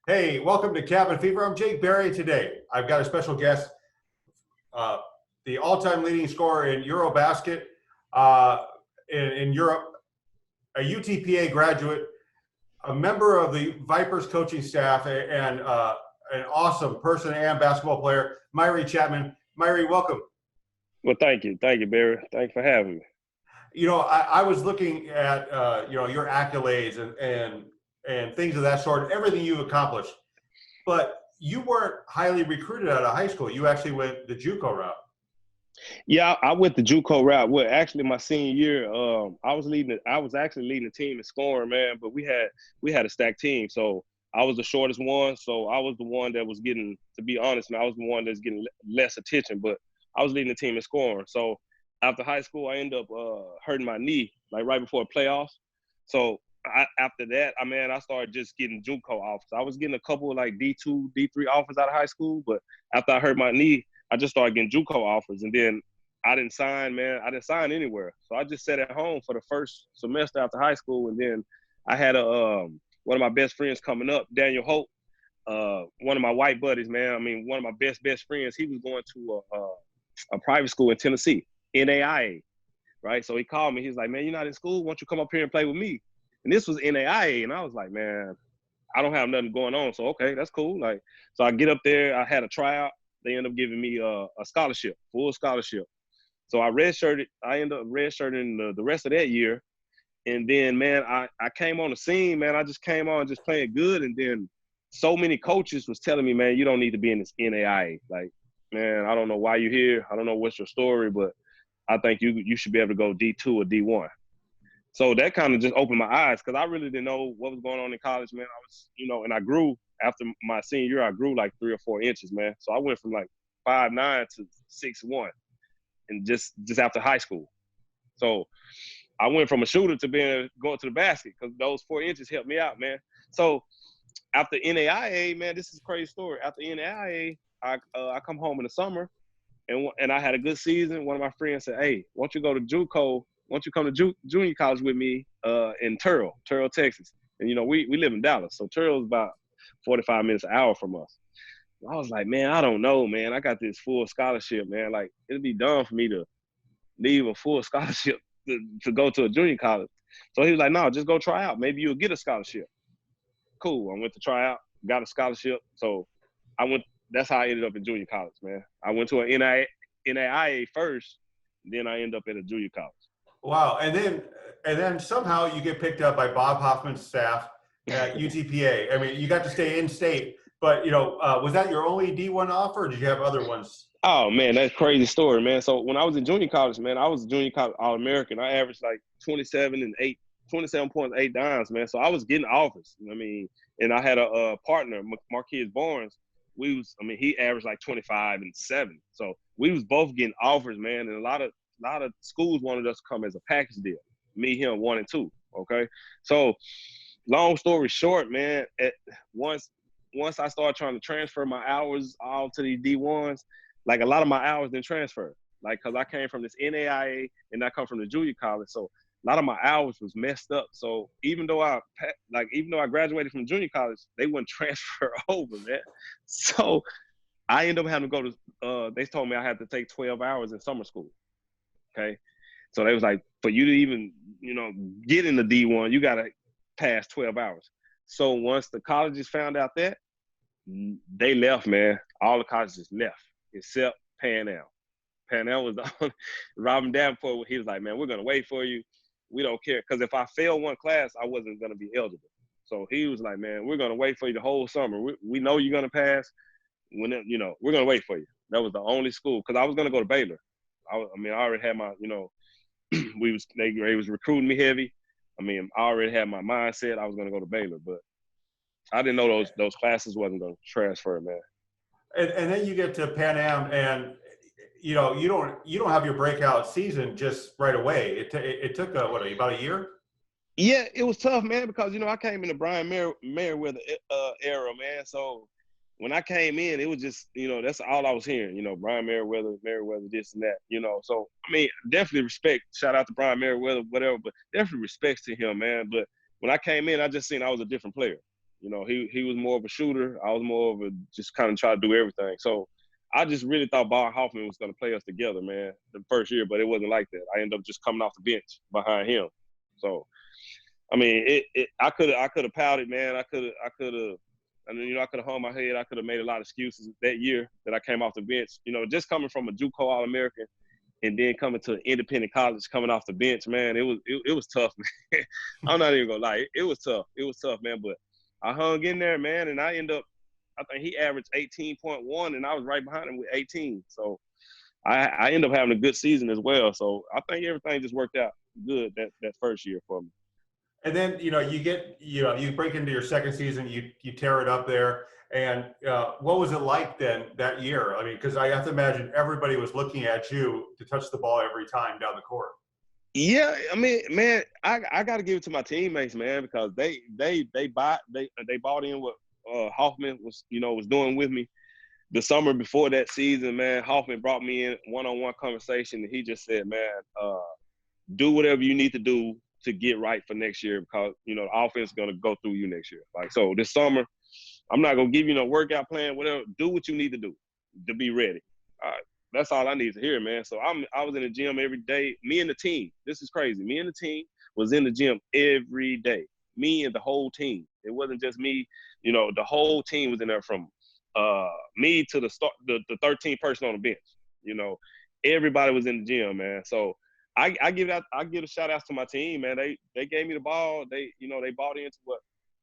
Hey, welcome to Cabin Fever. I'm Jake Berry. Today, I've got a special guest, uh, the all-time leading scorer in Eurobasket in Europe, a UTPA graduate, a member of the Vipers coaching staff, and an awesome person and basketball player, Mire Chatman. Mire, welcome. Well, thank you. Thank you, Barry. Thanks for having me. You know, I was looking at your accolades and things of that sort, everything you've accomplished. But you weren't highly recruited out of high school. You actually went the JUCO route. Yeah, I went the JUCO route. Well, actually, my senior year, I was actually leading the team in scoring, man. But we had a stacked team, so I was the shortest one. So I was the one that was getting, to be honest, man, I was the one that's getting less attention. But I was leading the team in scoring. So after high school, I ended up hurting my knee, like right before the playoffs. So after that, I started just getting JUCO offers. I was getting a couple of like D2, D3 offers out of high school, but after I hurt my knee, I just started getting JUCO offers. And then I didn't sign, man. I didn't sign anywhere. So I just sat at home for the first semester after high school. And then I had one of my best friends coming up, Daniel Hope, one of my white buddies, man. I mean, one of my best friends. He was going to a private school in Tennessee, NAIA, right? So he called me. He's like, man, you're not in school. Why don't you come up here and play with me? And this was NAIA. And I was like, man, I don't have nothing going on. So, okay, that's cool. Like, so I get up there. I had a tryout. They ended up giving me a scholarship, full scholarship. So I redshirted. I ended up redshirting the rest of that year. And then, man, I came on the scene, man. I just came on just playing good. And then so many coaches was telling me, man, you don't need to be in this NAIA. Like, man, I don't know why you're here. I don't know what's your story, but I think you should be able to go D2 or D1. So that kind of just opened my eyes because I really didn't know what was going on in college, man. I was, and I grew after my senior year. I grew like 3 or 4 inches, man. So I went from like 5'9" to 6'1", and just after high school. So I went from a shooter to going to the basket because those 4 inches helped me out, man. So after NAIA, man, this is a crazy story. After NAIA, I come home in the summer, and I had a good season. One of my friends said, "Hey, why don't you go to JUCO? Why don't you come to junior college with me in Turl, Texas?" And we live in Dallas, so Turl is about 45 minutes, an hour from us. I was like, man, I don't know, man. I got this full scholarship, man. Like, it'd be dumb for me to leave a full scholarship to go to a junior college. So he was like, no, just go try out. Maybe you'll get a scholarship. Cool. I went to try out, got a scholarship. So that's how I ended up in junior college, man. I went to an NAIA first, then I ended up at a junior college. Wow. And then somehow you get picked up by Bob Hoffman's staff at UTPA. I mean, you got to stay in state, but was that your only D1 offer or did you have other ones? Oh man, that's a crazy story, man. So when I was in junior college, man, I was a junior college All-American. I averaged like 27 points, 8 dimes, man. So I was getting offers. I mean, and I had a partner, Marquise Barnes. He averaged like 25 and 7. So we was both getting offers, man. And a lot of schools wanted us to come as a package deal. Me, him, 1 and 2. Okay. So long story short, man, once I started trying to transfer my hours all to these D1s, like a lot of my hours didn't transfer. Like, cause I came from this NAIA and I come from the junior college. So a lot of my hours was messed up. So even though I graduated from junior college, they wouldn't transfer over, man. So I ended up having to go to, they told me I had to take 12 hours in summer school. Okay. So they was like, for you to even, get in the D1, you got to pass 12 hours. So once the colleges found out that, they left, man. All the colleges left except Pan Am. Pan Am was the only, Robin Davenport, he was like, man, we're going to wait for you. We don't care. Because if I failed one class, I wasn't going to be eligible. So he was like, man, we're going to wait for you the whole summer. We know you're going to pass. We're going to wait for you. That was the only school. Because I was going to go to Baylor. I already had my, they was recruiting me heavy. I already had my mindset. I was going to go to Baylor. But I didn't know those classes wasn't going to transfer, man. And then you get to Pan Am, and you don't have your breakout season just right away. It took about a year. Yeah, it was tough, man, because I came in the Brian Merriweather era, man. So when I came in, it was just that's all I was hearing. Brian Merriweather, this and that. So definitely respect. Shout out to Brian Merriweather, whatever, but definitely respects to him, man. But when I came in, I just seen I was a different player. You know, he was more of a shooter. I was more of a just kind of try to do everything. So I just really thought Bar Hoffman was going to play us together, man, the first year, but it wasn't like that. I ended up just coming off the bench behind him. So, I mean, I could have pouted, man. I could have. I mean, you know, I could have hung my head. I could have made a lot of excuses that year that I came off the bench. You know, just coming from a JUCO All-American and then coming to an independent college, coming off the bench, man, it was tough, man. I'm not even gonna lie, it was tough. It was tough, man. But I hung in there, man, and I think he averaged 18.1, and I was right behind him with 18. So I ended up having a good season as well. So I think everything just worked out good that first year for me. And then, you know, you break into your second season, you tear it up there. And what was it like then that year? I mean, because I have to imagine everybody was looking at you to touch the ball every time down the court. Yeah, I mean, man, I got to give it to my teammates, man, because they bought in what Hoffman was doing with me. The summer before that season, man, Hoffman brought me in one-on-one conversation, and he just said, man, do whatever you need to do to get right for next year, because, you know, the offense is going to go through you next year. Like, so this summer, I'm not going to give you no workout plan, whatever. Do what you need to do to be ready. All right. That's all I need to hear, man. So I was in the gym every day. Me and the team. This is crazy. Me and the team was in the gym every day. Me and the whole team. It wasn't just me. You know, the whole team was in there from me to the 13th person on the bench. You know, everybody was in the gym, man. So I give a shout out to my team, man. They gave me the ball. They bought into what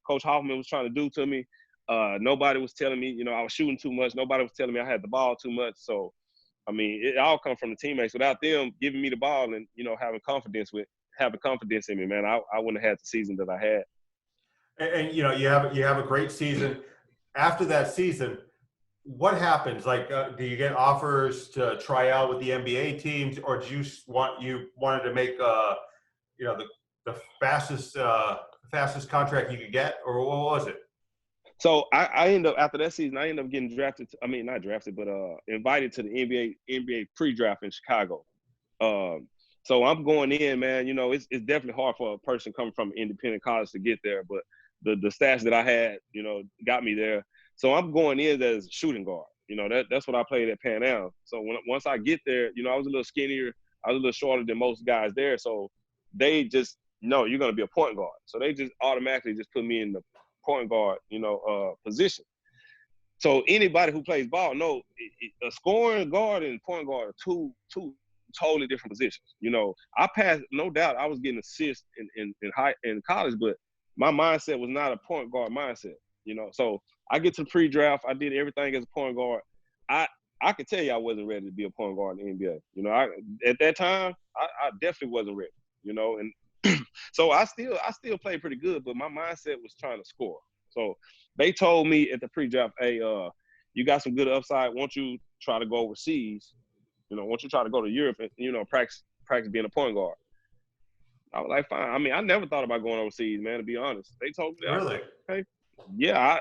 Coach Hoffman was trying to do to me. Nobody was telling me, you know, I was shooting too much. Nobody was telling me I had the ball too much. So, I mean, it all comes from the teammates. Without them giving me the ball and, you know, having confidence in me, man, I wouldn't have had the season that I had. And you know, you have a great season. After that season, what happens? Like, do you get offers to try out with the NBA teams, or do you wanted to make you know, the fastest contract you could get, or what was it? So I ended up, after that season, I ended up getting drafted. I mean, not drafted, but invited to the NBA pre-draft in Chicago. So I'm going in, man. You know, it's definitely hard for a person coming from an independent college to get there, but the stats that I had, you know, got me there. So I'm going in as a shooting guard. You know, that's what I played at Pan Am. So once I get there, you know, I was a little skinnier. I was a little shorter than most guys there. So they just, no, you're going to be a point guard. So they just automatically just put me in the point guard, you know, position. So anybody who plays ball know a scoring guard and point guard are two totally different positions. You know, I passed, no doubt I was getting assists in college, but my mindset was not a point guard mindset, you know. So I get to the pre-draft, I did everything as a point guard. I could tell you I wasn't ready to be a point guard in the NBA. You know, at that time, I definitely wasn't ready, you know, and so I still played pretty good, but my mindset was trying to score. So they told me at the pre-draft, hey, you got some good upside. Won't you try to go overseas? You know, won't you try to go to Europe and, you know, practice being a point guard? I was like, fine. I mean, I never thought about going overseas, man, to be honest. They told me that. Really? Like, okay. Yeah,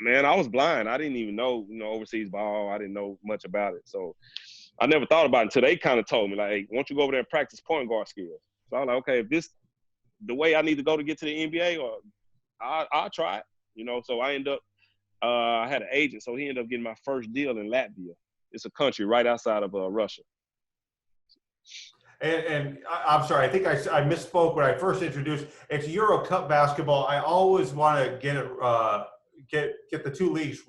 I was blind. I didn't even know, you know, overseas ball. I didn't know much about it. So I never thought about it until they kind of told me, like, hey, won't you go over there and practice point guard skills? So I was like, okay, if this the way I need to go to get to the NBA, or I'll try it, you know. So I ended up, I had an agent, so he ended up getting my first deal in Latvia. It's a country right outside of Russia. And I'm sorry, I think I misspoke when I first introduced. It's EuroCup basketball. I always want to get it get the two leagues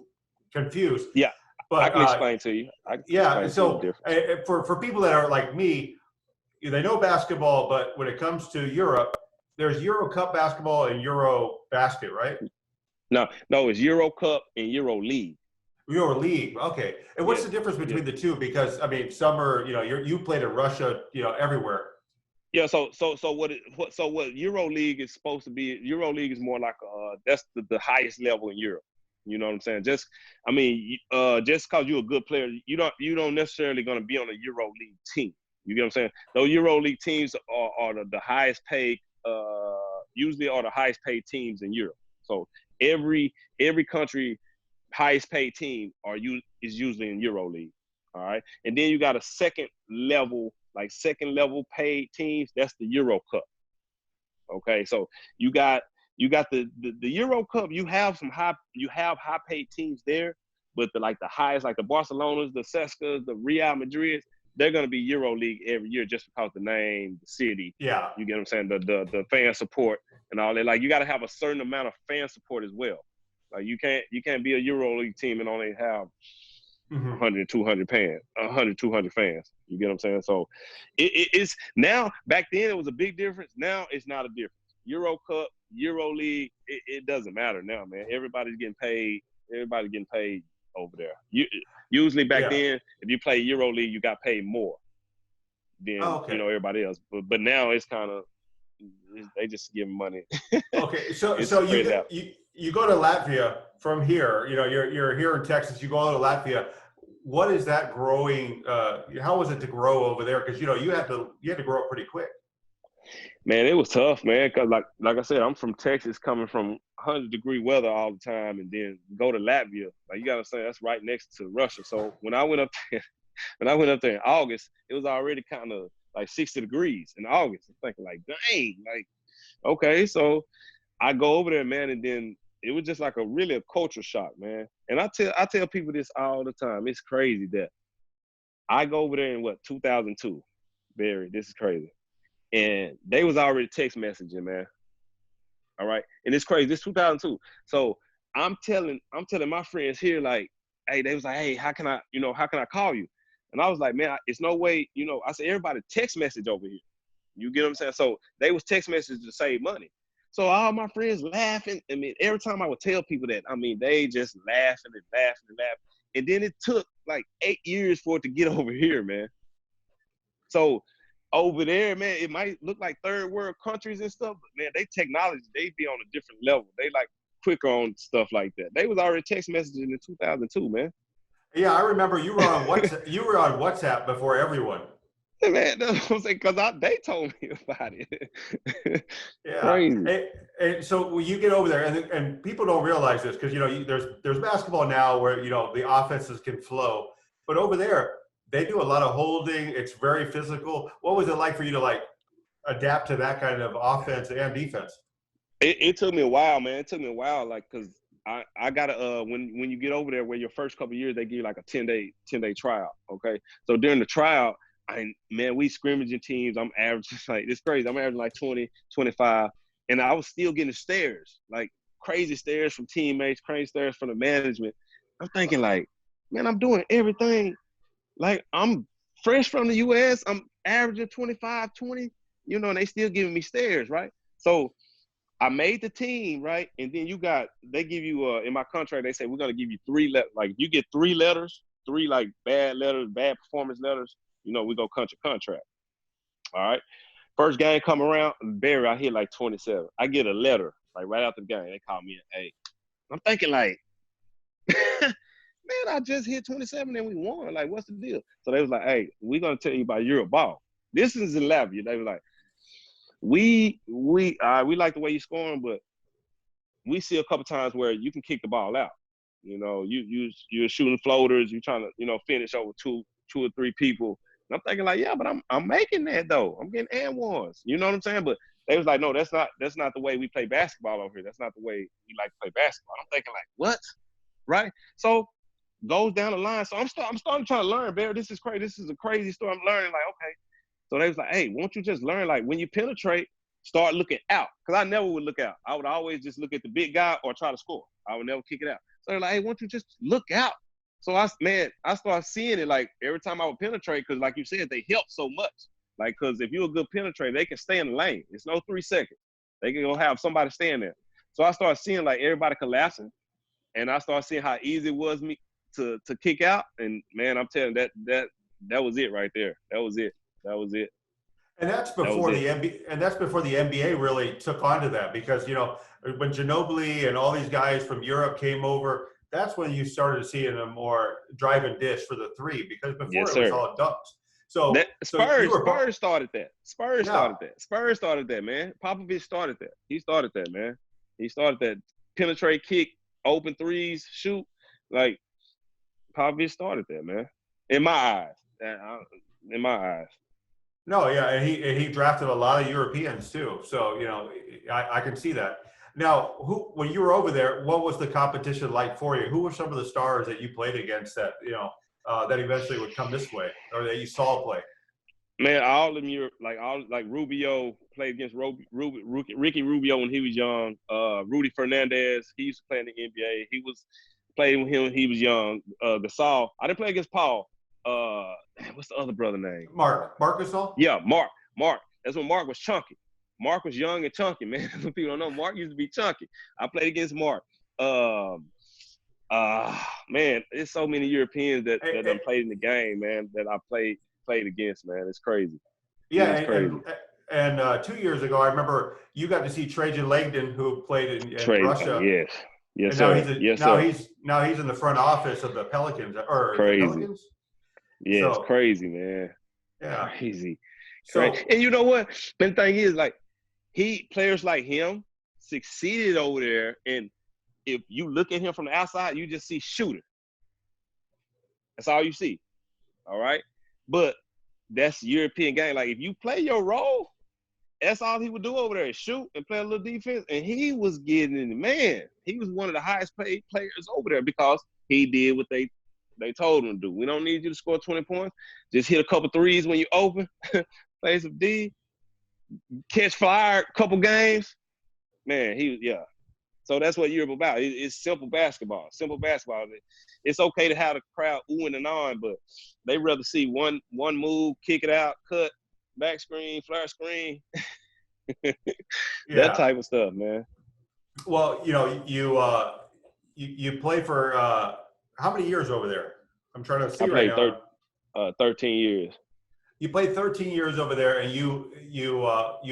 confused. Yeah, but I can explain to you. Yeah, so for people that are like me, they know basketball, but when it comes to Europe, there's EuroCup basketball and Euro basket, right? No, it's EuroCup and EuroLeague. EuroLeague, okay. And what's the difference between the two? Because I mean, some are, you know, you played in Russia, you know, everywhere. Yeah, so what EuroLeague is supposed to be? EuroLeague is more like that's the highest level in Europe. You know what I'm saying? Just because you're a good player, you don't necessarily going to be on a EuroLeague team. You get what I'm saying? Those EuroLeague teams are the highest paid, usually are the highest paid teams in Europe. So every country highest paid team is usually in EuroLeague. All right, and then you got a second level paid teams. That's the EuroCup. Okay, so you got You got the EuroCup. You have high paid teams there, but the highest, like the Barcelonas, the Cescas, the Real Madrids, they're gonna be EuroLeague every year just because the name, the city. Yeah. You get what I'm saying? The fan support and all that. Like you got to have a certain amount of fan support as well. Like you can't be a EuroLeague team and only have 100, 200 fans, 100, 200 fans. You get what I'm saying? So it's now. Back then it was a big difference. Now it's not a difference. EuroCup, EuroLeague, it doesn't matter now, man. Everybody's getting paid. Everybody's getting paid over there. Usually back then, if you play EuroLeague, you got paid more than everybody else. But now it's kind of they just give money. Okay, so you go to Latvia from here. You know, you're here in Texas. You go to Latvia. What is that growing? How was it to grow over there? Because you had to grow up pretty quick. Man, it was tough, man. Cause like I said, I'm from Texas, coming from 100-degree weather all the time, and then go to Latvia. Like you gotta say, that's right next to Russia. So when I went up there, in August, it was already kind of like 60 degrees in August. I'm thinking like, dang, like, okay. So I go over there, man, and then it was just like a culture shock, man. And I tell people this all the time. It's crazy that I go over there in 2002, Barry. This is crazy. And they was already text messaging, man. All right. And it's crazy. This 2002. So I'm telling my friends here, like, hey, they was like, hey, how can I call you? And I was like, man, it's no way, I said, everybody text message over here. You get what I'm saying? So they was text messages to save money. So all my friends laughing. I mean, every time I would tell people that, I mean, they just laughing and laughing and laughing. And then it took like 8 years for it to get over here, man. So over there, man, it might look like third world countries and stuff, but man, they technology, they be on a different level. They like quicker on stuff like that. They was already text messaging in 2002, man. Yeah, I remember you were on WhatsApp. You were on WhatsApp before everyone. Yeah, man, that's what I'm saying, because they told me about it. Yeah. Crazy. And so when you get over there, and people don't realize this because there's basketball now where the offenses can flow, but over there they do a lot of holding. It's very physical. What was it like for you to adapt to that kind of offense and defense? It took me a while, man. It took me a while, like, because I got to when you get over there, where your first couple of years they give you like a 10-day tryout. Okay, so during the tryout, we scrimmaging teams. I'm averaging it's crazy. I'm averaging like 20, 25, and I was still getting stares, like crazy stares from teammates, crazy stares from the management. I'm thinking like, man, I'm doing everything. Like, I'm fresh from the U.S. I'm averaging 25, 20, and they still giving me stares, right? So I made the team, right? And then they give you, in my contract, they say, we're going to give you 3 letters. Like, you get 3 letters, 3 like bad letters, bad performance letters, we go contract. All right? First game come around, Barry, I hit like 27. I get a letter, like right after the game. They call me an A. I'm thinking like, man, I just hit 27 and we won. Like, what's the deal? So they was like, hey, we're going to tell you about Euroball. This is in Latvia. They were like, we like the way you're scoring, but we see a couple times where you can kick the ball out. You're shooting floaters. You're trying to, finish over two or three people. And I'm thinking like, yeah, but I'm making that though. I'm getting and ones. You know what I'm saying? But they was like, no, that's not the way we play basketball over here. That's not the way we like to play basketball. I'm thinking like, what? Right? So goes down the line. So I'm starting trying to learn, Barry. This is crazy. This is a crazy story. I'm learning like, okay. So they was like, hey, won't you just learn, like, when you penetrate, start looking out. Because I never would look out. I would always just look at the big guy or try to score. I would never kick it out. So they're like, hey, won't you just look out? So I started seeing it, like, every time I would penetrate, because like you said, they help so much. Like, because if you're a good penetrator, they can stay in the lane. It's no 3 seconds. They can go have somebody stand there. So I started seeing, like, everybody collapsing. And I started seeing how easy it was me to kick out. And, man, I'm telling you, that was it right there. That was it. And that's before the NBA, and that's before the NBA really took onto that, because when Ginobili and all these guys from Europe came over, that's when you started seeing a more drive and dish for the 3, because before it was all dunks. So Spurs started that. Spurs started that, man. Popovich started that. He started that, man. He started that penetrate, kick, open threes, shoot. Like, Popovich started that, man. In my eyes. No, yeah, and he drafted a lot of Europeans too. So I can see that. Now, when you were over there, what was the competition like for you? Who were some of the stars that you played against that that eventually would come this way, or that you saw play? Man, all of them, like Rubio played against Ricky Rubio when he was young. Rudy Fernandez, he used to play in the NBA. He was playing with him when he was young. Gasol, I didn't play against Paul. What's the other brother name? Mark Gasol? Yeah, Mark. That's when Mark was chunky. Mark was young and chunky, man. Some people don't know. Mark used to be chunky. I played against Mark. Man, there's so many Europeans that done played in the game, man, that I played against, man. It's crazy. Yeah, it's crazy. And 2 years ago, I remember you got to see Trajan Langdon, who played in Russia. Yes, and sir. Now he's in the front office of the Pelicans, or crazy. The Pelicans? Yeah, it's crazy, man. Yeah, crazy. So, and you know what? The thing is, like, players like him succeeded over there, and if you look at him from the outside, you just see shooter. That's all you see. All right? But that's European game. Like, if you play your role, that's all he would do over there is shoot and play a little defense. And he was getting, man, he was one of the highest paid players over there because he did what they told him to do. We don't need you to score 20 points. Just hit a couple threes when you open, play some D, catch fire a couple games. Man, So that's what Europe about. It's simple basketball. It's okay to have the crowd oohing and on, but they rather see one move, kick it out, cut, back screen, flare screen. That type of stuff, man. Well, you play for how many years over there? I'm trying to see right now. 13 years. You played 13 years over there, and you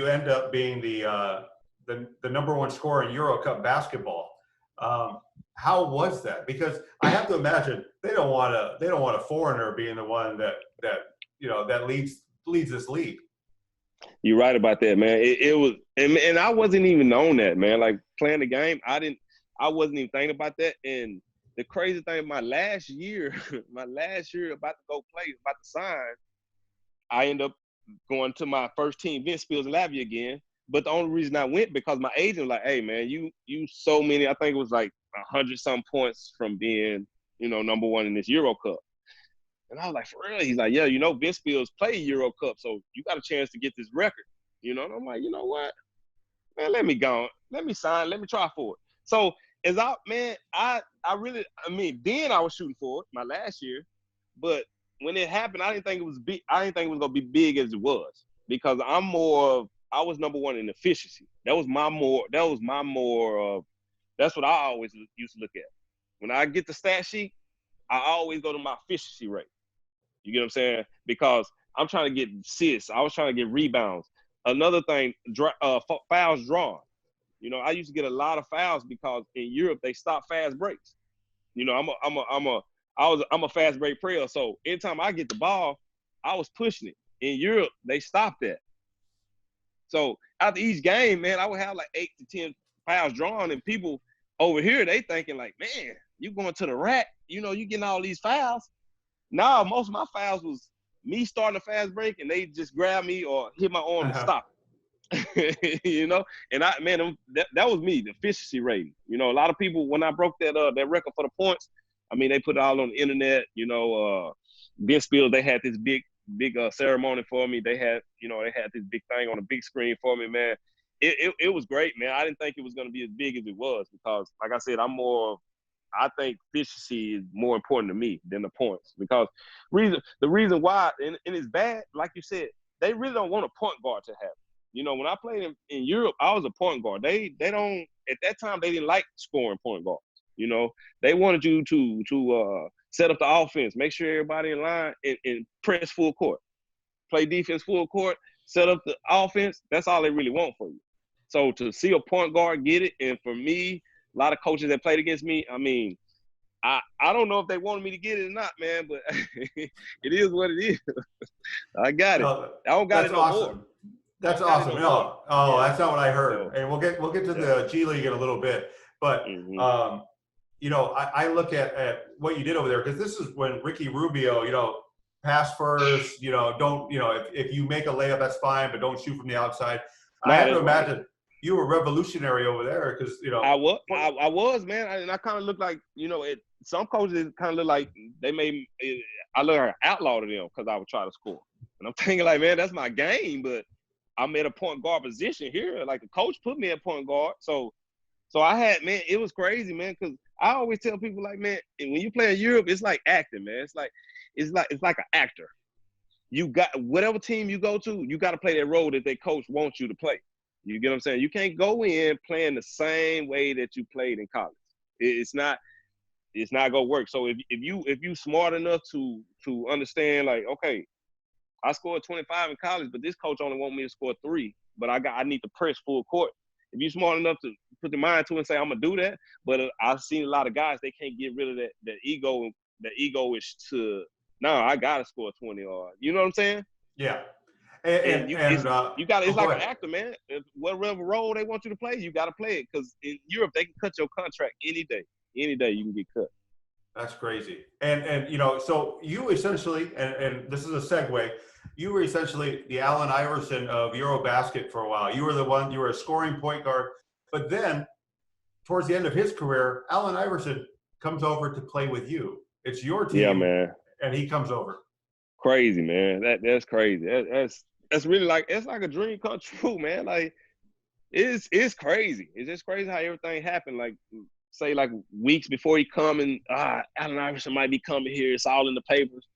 end up being the number one scorer in EuroCup basketball. How was that? Because I have to imagine they don't want a foreigner being the one that leads this league. You're right about that, man. It was, and I wasn't even on that, man. Like, playing the game, I wasn't even thinking about that. And the crazy thing, my last year about to go play, about to sign, I ended up going to my first team, Vince Spills in Latvia again. But the only reason I went because my agent was like, hey, man, you so many, I think it was like 100-some points from being, number one in this EuroCup. And I was like, for real? He's like, yeah, Vince Spills played EuroCup, so you got a chance to get this record. And I'm like, you know what? Man, let me go. Let me sign. Let me try for it. So then I was shooting for it my last year. But when it happened, I didn't think it was big. I didn't think it was going to be big as it was because I was number one in efficiency. That's what I always used to look at. When I get the stat sheet, I always go to my efficiency rate. You get what I'm saying? Because I'm trying to get assists. I was trying to get rebounds. Another thing, fouls drawn. I used to get a lot of fouls because in Europe they stop fast breaks. I'm a fast break player. So anytime I get the ball, I was pushing it. In Europe, they stopped that. So after each game, man, I would have like 8 to 10 fouls drawn, and people over here, they thinking like, man, you going to the rack, you getting all these fouls. Nah, most of my fouls was me starting a fast break, and they just grab me or hit my arm and stop. And that was me, the efficiency rating. A lot of people, when I broke that record for the points, they put it all on the internet. Vince Spills, they had this big ceremony for me. They had this big thing on a big screen for me, man. It was great, man. I didn't think it was going to be as big as it was because, like I said, I think efficiency is more important to me than the points because the reason why, and it's bad, like you said, they really don't want a point guard to have it. When I played in Europe, I was a point guard. They don't, at that time, they didn't like scoring point guards. They wanted you to set up the offense, make sure everybody in line, and press full court. Play defense full court, set up the offense. That's all they really want for you. So to see a point guard get it, and for me, a lot of coaches that played against me, I don't know if they wanted me to get it or not, man, but it is what it is. I got it. No, I don't got it no awesome. more. That's awesome. No, that's not what I heard. And we'll get to the G League in a little bit. But I look at what you did over there because this is when Ricky Rubio, pass first. Don't if you make a layup, that's fine, but don't shoot from the outside. I have to imagine you were revolutionary over there because I was, man, and I kind of look like, some coaches kind of look like they made I look like an outlaw to them because I would try to score, and I'm thinking like, man, that's my game, but I'm at a point guard position here. Like the coach put me at point guard, so I had, man, it was crazy, man, because I always tell people like, man, when you play in Europe, it's like acting, man. It's like an actor. You got whatever team you go to, you got to play that role that their coach wants you to play. You get what I'm saying? You can't go in playing the same way that you played in college. It's not gonna work. So if you smart enough to understand, like, okay, I scored 25 in college, but this coach only want me to score 3, but I need to press full court. If you're smart enough to put the mind to it and say, I'm gonna do that, but I've seen a lot of guys, they can't get rid of that ego. That ego is to, no, I gotta score 20, or you know what I'm saying? Yeah. It's like an ahead. actor, man. Whatever role they want you to play, you got to play it. Because in Europe, they can cut your contract any day. Any day you can get cut. That's crazy. And so you essentially, and this is a segue, you were essentially the Allen Iverson of Eurobasket for a while. You were a scoring point guard. But then, towards the end of his career, Allen Iverson comes over to play with you. It's your team. Yeah, man. And he comes over. Crazy, man. That's crazy. That's really it's like a dream come true, man. Like it's crazy. It's just crazy how everything happened. Like, say, like weeks before he come, and Allen Iverson might be coming here. It's all in the papers.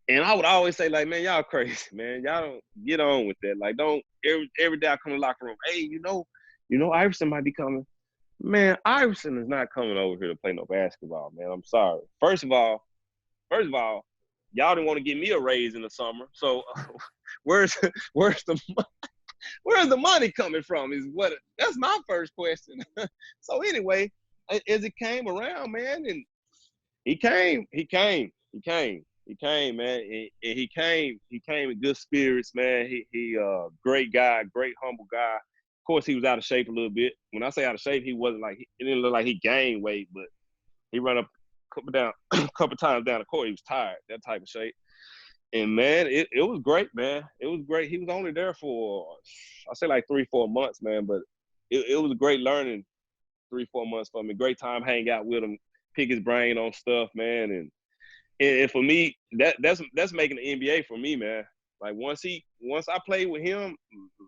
And I would always say, like, man, y'all crazy, man. Y'all don't get on with that. Like, don't every day I come to the locker room, hey, Iverson might be coming. Man, Iverson is not coming over here to play no basketball, man. I'm sorry. First of all, y'all didn't want to give me a raise in the summer. So where's the money coming from? That's my first question. So anyway, as it came around, man, and he came, man. And he came in good spirits, man. He great guy, great humble guy. Of course, he was out of shape a little bit. When I say out of shape, he wasn't like, it didn't look like he gained weight, but he ran up a couple times down the court. He was tired, that type of shape. And man, it was great, man. It was great. He was only there for, I say like 3-4 months, man, but it was a great learning 3-4 months for me. Great time hang out with him, pick his brain on stuff, man. And for me, that's making the NBA for me, man. Like once I played with him,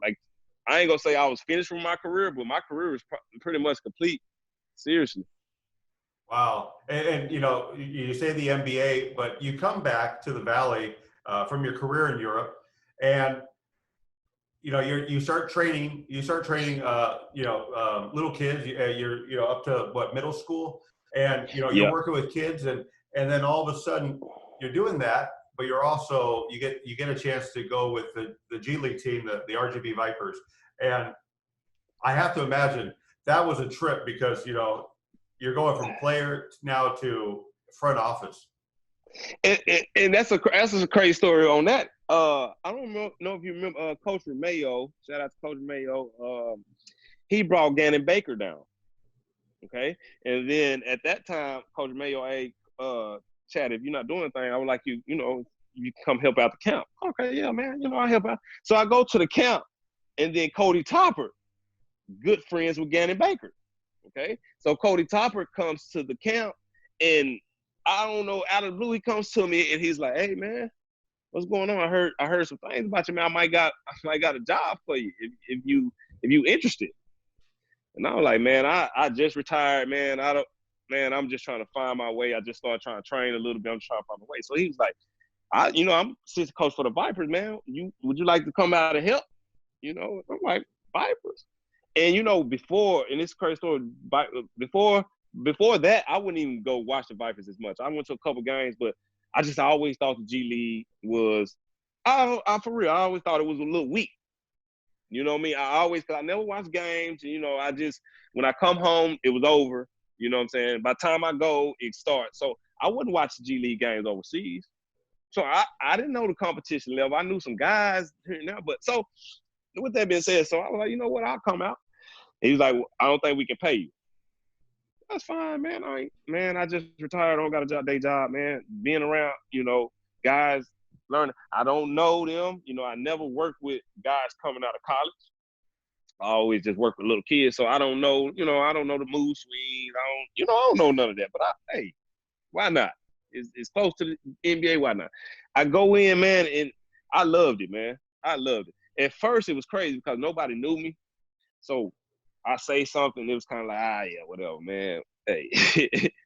like I ain't gonna say I was finished with my career, but my career was pretty much complete. Seriously. Wow. And you say the NBA, but you come back to the Valley from your career in Europe, and you start training little kids. You're up to what, middle school, and you're working with kids, and then all of a sudden you're doing that, but you're also you get a chance to go with the G League team, the RGB Vipers, and I have to imagine that was a trip because you're going from player now to front office. And that's a crazy story on that. I don't know if you remember Coach Rubio. Shout out to Coach Rubio. He brought Gannon Baker down. Okay, and then at that time, Coach Rubio, hey, Chad, if you're not doing anything, I would like you come help out the camp. Okay, yeah, man, I help out. So I go to the camp, and then Cody Topper, good friends with Gannon Baker. Okay, so Cody Topper comes to the camp, and I don't know, out of the blue, he comes to me and he's like, "Hey, man, what's going on? I heard some things about you, man. I might got a job for you if you interested." And I was like, "Man, I just retired, man. I'm just trying to find my way. I just started trying to train a little bit. I'm trying to find my way." So he was like, I'm assistant coach for the Vipers, man. Would you like to come out and help? I'm like, Vipers. And before, and this crazy story, before that, I wouldn't even go watch the Vipers as much. I went to a couple games, but I always thought the G League was, for real, I always thought it was a little weak. You know what I mean? Cause I never watched games. When I come home, it was over. You know what I'm saying? By the time I go, it starts. So I wouldn't watch the G League games overseas. So I didn't know the competition level. I knew some guys here and there. But so with that being said, so I was like, you know what? I'll come out. He was like, well, I don't think we can pay you. That's fine, man. I just retired. I don't got a day job, man. Being around, guys learning. I don't know them. I never worked with guys coming out of college. I always just work with little kids, so I don't know, I don't know the mood swings. I don't know none of that. But hey, why not? It's close to the NBA. Why not? I go in, man, and I loved it, man. I loved it. At first, it was crazy because nobody knew me. So I say something, it was kind of like, yeah, whatever, man. Hey,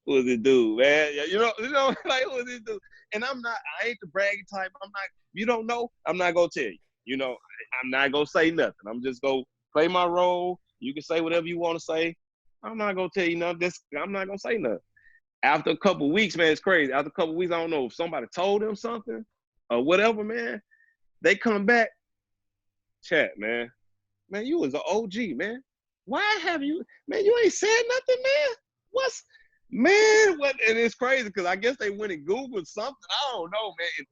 who is this dude, man? Yeah, like, who is this dude? And I ain't the braggy type. I'm not, you don't know, I'm not going to tell you. I'm not going to say nothing. I'm just going to play my role. You can say whatever you want to say. I'm not going to tell you nothing. I'm not going to say nothing. After a couple of weeks, man, it's crazy. After a couple of weeks, I don't know if somebody told them something or whatever, man. They come back, chat, man. Man, you was an OG, man. Why have you, man, you ain't said nothing, man? What? And it's crazy because I guess they went and Googled something. I don't know, man. And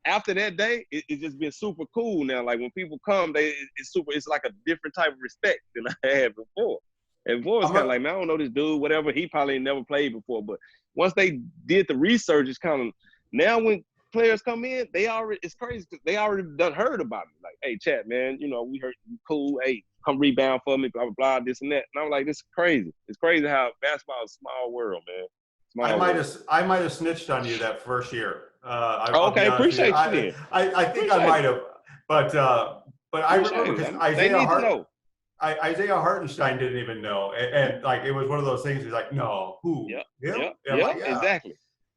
after that day, it's just been super cool now. Like when people come, it's like a different type of respect than I had before. And before it's kind of like, man, I don't know this dude, whatever. He probably never played before. But once they did the research, it's kind of, now when players come in, it's crazy because they already done heard about me. Like, hey, chat, man, we heard you cool. Hey, come rebound for me, blah, blah, blah, this and that. And I'm like, this is crazy. It's crazy how basketball is a small world, man. I might have snitched on you that first year. Okay, appreciate you then. I think I might have, but I remember because Isaiah Hartenstein didn't even know, and like it was one of those things. He's like, no, who? Yep. Him? Yep. Like, yeah.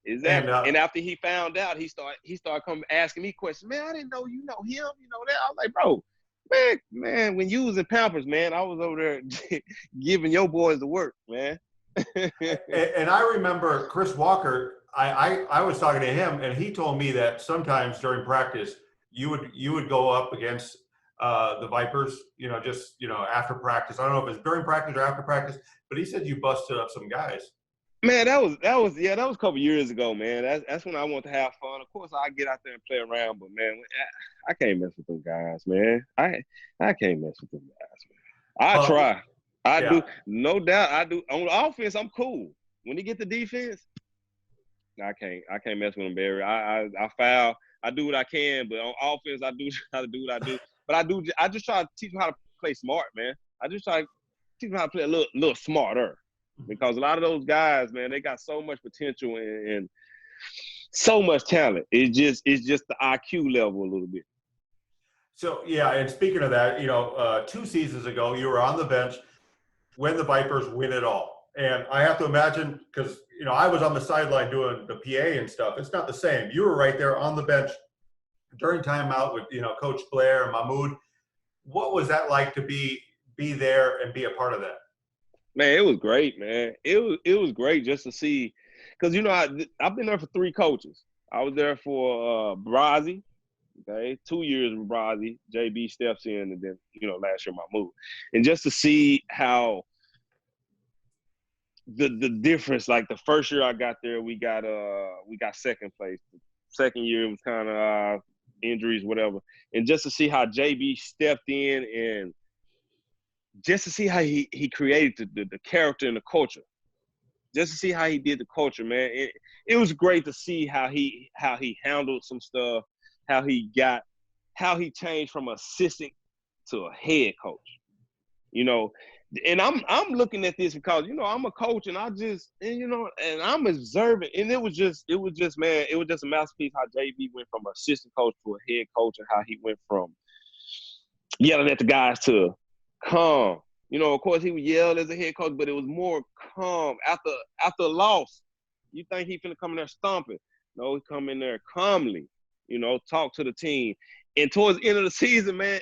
Exactly. And after he found out, he started coming asking me questions. Man, I didn't know you know him. You know that. I was like, bro, man, when you was in Pampers, man, I was over there giving your boys the work, man. And I remember Chris Walker. I was talking to him, and he told me that sometimes during practice, you would go up against the Vipers, after practice. I don't know if it's during practice or after practice, but he said you busted up some guys. Man, that was a couple years ago, man. That's when I want to have fun. Of course, I get out there and play around, but man, I can't mess with them guys, man. I can't mess with them guys, man. I try. I do, no doubt. I do. On the offense, I'm cool. When you get the defense, I can't mess with them, Barry. I foul. I do what I can, but on offense, I do try to do what I do. But I just try to teach them how to play smart, man. I just try to teach them how to play a little smarter. Because a lot of those guys, man, they got so much potential and so much talent. It's just the IQ level a little bit. So, yeah, and speaking of that, 2 seasons ago, you were on the bench when the Vipers win it all. And I have to imagine, because, I was on the sideline doing the PA and stuff. It's not the same. You were right there on the bench during timeout with, Coach Blair and Mahmoud. What was that like to be there and be a part of that? Man, it was great, man. It was great just to see, because I've been there for 3 coaches. I was there for Brazzi, okay, 2 years with Brazzi. JB steps in, and then last year Mahmoud, and just to see how the difference. Like the first year I got there, we got second place. The second year was kind of injuries, whatever, and just to see how JB stepped in and just to see how he created the character and the culture. Just to see how he did the culture, man. It was great to see how he handled some stuff, how he changed from assistant to a head coach. And I'm looking at this because I'm a coach and and I'm observing, and it was just man, it was just a masterpiece how JB went from assistant coach to a head coach, and how he went from yelling at the guys to calm. Of course, he would yell as a head coach, but it was more calm. After a loss, you think he finna come in there stomping. No, he come in there calmly, talk to the team. And towards the end of the season, man,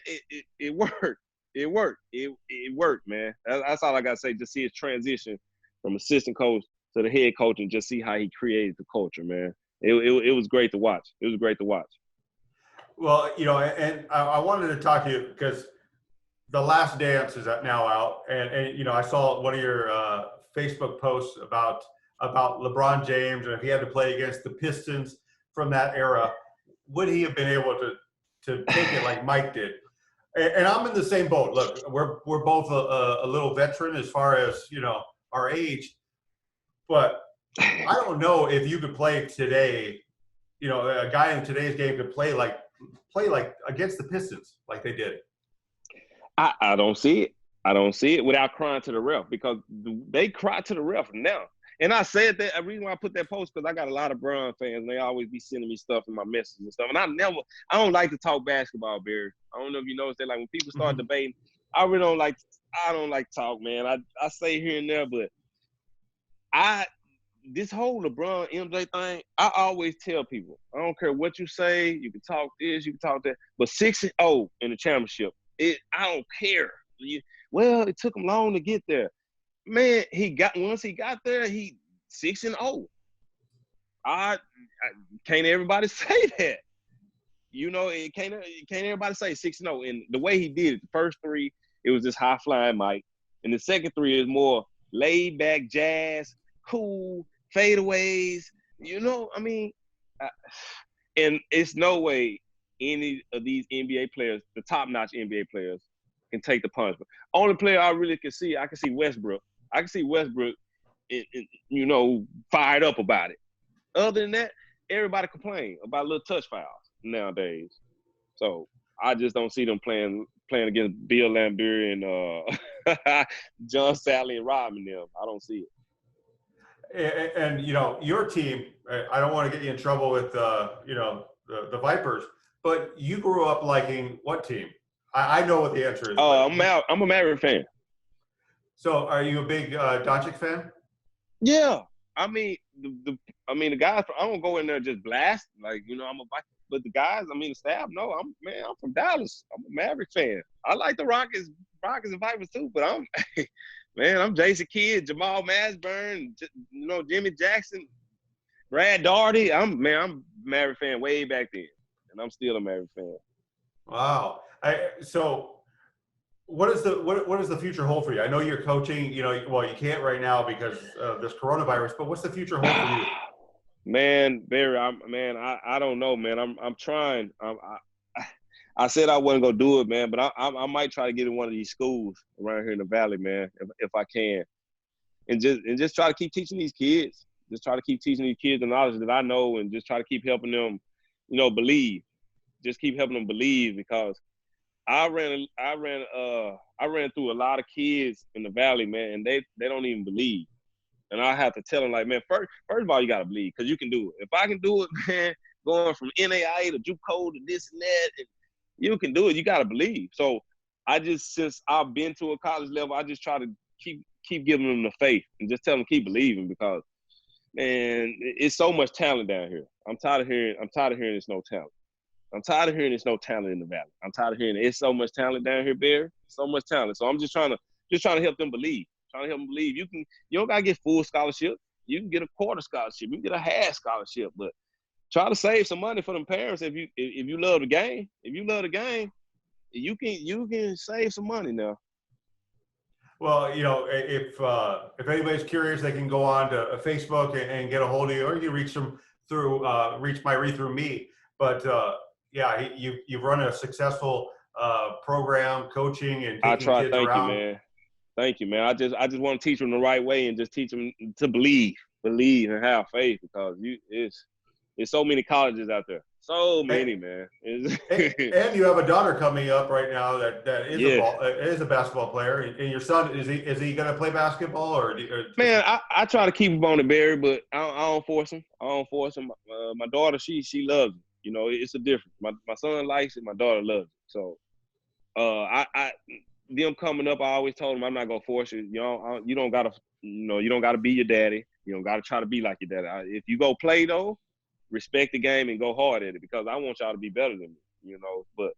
it worked. It worked. It worked, man. That's all I got to say. Just see his transition from assistant coach to the head coach and just see how he created the culture, man. It was great to watch. It was great to watch. Well, and I wanted to talk to you because The Last Dance is now out, and I saw one of your Facebook posts about LeBron James, and if he had to play against the Pistons from that era, would he have been able to take it like Mike did? And I'm in the same boat. Look, we're both a little veteran as far as our age, but I don't know if you could play today. A guy in today's game could play like against the Pistons like they did. I don't see it. I don't see it without crying to the ref because they cry to the ref now. And I said that the reason why I put that post because I got a lot of Bron fans. And they always be sending me stuff in my messages and stuff. And I don't like to talk basketball, Barry. I don't know if you noticed that. Like when people start debating, I don't like to talk, man. I say here and there, but this whole LeBron MJ thing, I always tell people, I don't care what you say. You can talk this, you can talk that, but 6-0 in the championship, I don't care. Well, it took him long to get there. Man, once he got there, he 6-0. I can't everybody say that. It can't everybody say 6-0. And the way he did it, the first 3, it was just high flying Mike, and the second 3 is more laid back jazz, cool fadeaways. And it's no way any of these NBA players, the top notch NBA players, can take the punishment. Only player I really can see Westbrook. I can see Westbrook, fired up about it. Other than that, everybody complain about little touch fouls nowadays. So I just don't see them playing against Bill Laimbeer and John Sally and Rodman them. I don't see it. And your team, I don't want to get you in trouble with the Vipers, but you grew up liking what team? I know what the answer is. I'm a Maverick fan. So are you a big Doncic fan? Yeah. I mean the guys, I don't go in there just blast I'm a Viking. But the guys, the staff, no, I'm from Dallas. I'm a Maverick fan. I like the Rockets and Vipers too, but I'm Jason Kidd, Jamal Mashburn, Jimmy Jackson, Brad Daugherty. I'm Maverick fan way back then, and I'm still a Maverick fan. Wow. So what is the future hold for you? I know you're coaching. Well, you can't right now because of this coronavirus. But what's the future hold for you? Man, Barry, I don't know, man. I'm trying. I said I wasn't gonna do it, man, but I might try to get in one of these schools around here in the Valley, man, if I can, and just try to keep teaching these kids. Just try to keep teaching these kids the knowledge that I know, and just try to keep helping them, believe. Just keep helping them believe because I ran through a lot of kids in the Valley, man, and they don't even believe. And I have to tell them, like, man, first of all, you got to believe because you can do it. If I can do it, man, going from NAIA to JUCO to this and that, and you can do it. You got to believe. So since I've been to a college level, I just try to keep giving them the faith and just tell them keep believing because, man, it's so much talent down here. I'm tired of hearing there's no talent. I'm tired of hearing there's no talent in the Valley. I'm tired of hearing it's so much talent down here, Barry. So much talent. So I'm just trying to help them believe. Trying to help them believe you don't gotta get full scholarship. You can get a quarter scholarship. You can get a half scholarship, but try to save some money for them parents if you love the game. If you love the game, you can save some money now. Well, if anybody's curious, they can go on to Facebook and get a hold of you, or you can reach them through through me. But you've run a successful program, coaching and taking kids around. Thank you, man. I just want to teach them the right way and just teach them to believe and have faith because it's so many colleges out there. So many, man. And you have a daughter coming up right now that is a basketball player. And your son, is he going to play basketball or? Man, I try to keep him on the berry, but I don't force him. My daughter, she loves it. It's a difference. My son likes it. My daughter loves it. So, them coming up, I always told them I'm not gonna force you. You don't gotta be your daddy. You don't gotta try to be like your daddy. If you go play though, respect the game and go hard at it because I want y'all to be better than me. But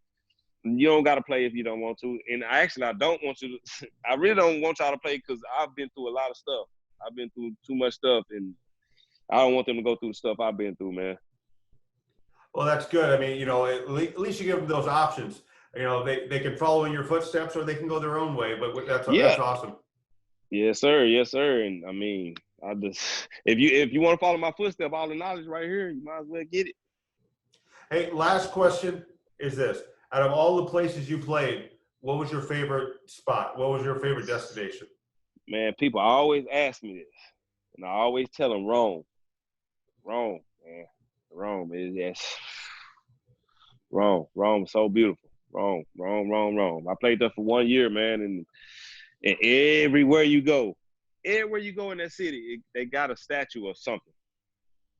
you don't gotta play if you don't want to. And I don't want you to. I really don't want y'all to play because I've been through a lot of stuff. I've been through too much stuff, and I don't want them to go through the stuff I've been through, man. Well, that's good. I mean, at least you give them those options. They can follow in your footsteps or they can go their own way, but that's awesome. Yes, sir. Yes, sir. And I mean, if you want to follow my footsteps, all the knowledge right here, you might as well get it. Hey, last question is this. Out of all the places you played, what was your favorite spot? What was your favorite destination? Man, people always ask me this, and I always tell them Rome. Rome, man. Rome is Rome is so beautiful. Rome. I played there for 1 year, man, and And everywhere you go in that city, they got a statue of something.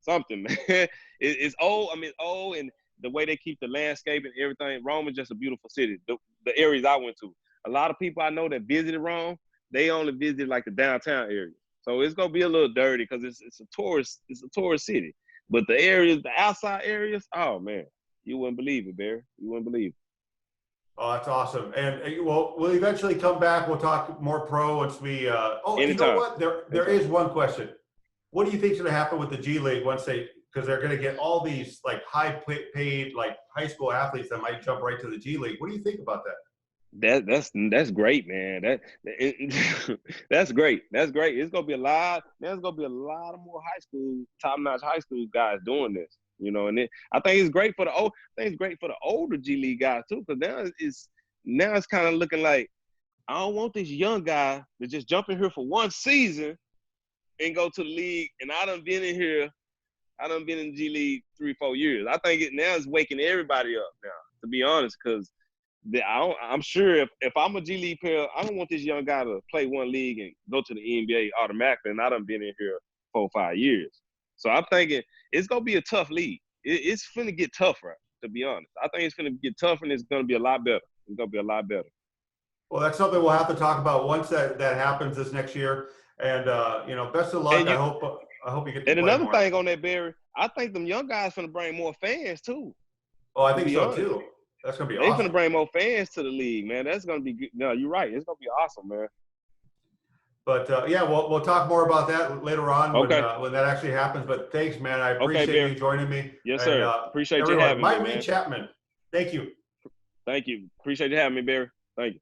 Something, man. It's old. I mean, it's old, and the way they keep the landscape and everything. Rome is just a beautiful city. The areas I went to, a lot of people I know that visited Rome, they only visited like the downtown area. So it's gonna be a little dirty because it's a tourist city. But the areas, the outside areas, oh man, you wouldn't believe it, Barry. You wouldn't believe it. Oh, that's awesome. And we'll eventually come back. We'll talk more pro once we. You know Anytime. what? There is one question. What do you think is going to happen with the G League once because they're going to get all these like high paid like high school athletes that might jump right to the G League? What do you think about that? That's great, man. That's great. That's great. It's gonna be a lot. There's gonna be a lot of more top-notch high school guys doing this. You know, and I think it's great for the older G League guys too, because now it's kind of looking like I don't want this young guy to just jump in here for one season and go to the league. And I done been in the G League 3-4 years. I think now it's waking everybody up now, to be honest, because I'm sure if I'm a G League player, I don't want this young guy to play one league and go to the NBA automatically, and I done been in here 4 or 5 years. So I'm thinking it's going to be a tough league. It's finna get tougher, to be honest. I think it's finna get tougher, and it's going to be a lot better. It's going to be a lot better. Well, that's something we'll have to talk about once that happens this next year. And best of luck. I hope you get to and play another more. Thing on that, Barry, I think them young guys finna bring more fans too. Oh, I think so too. That's gonna be awesome. They finna bring more fans to the league, man. That's gonna be good. No, you're right. It's gonna be awesome, man. But we'll talk more about that later on when that actually happens. But thanks, man. I appreciate you joining me. Yes, sir. Appreciate you having me, man. Mire Chatman. Thank you. Thank you. Appreciate you having me, Barry. Thank you.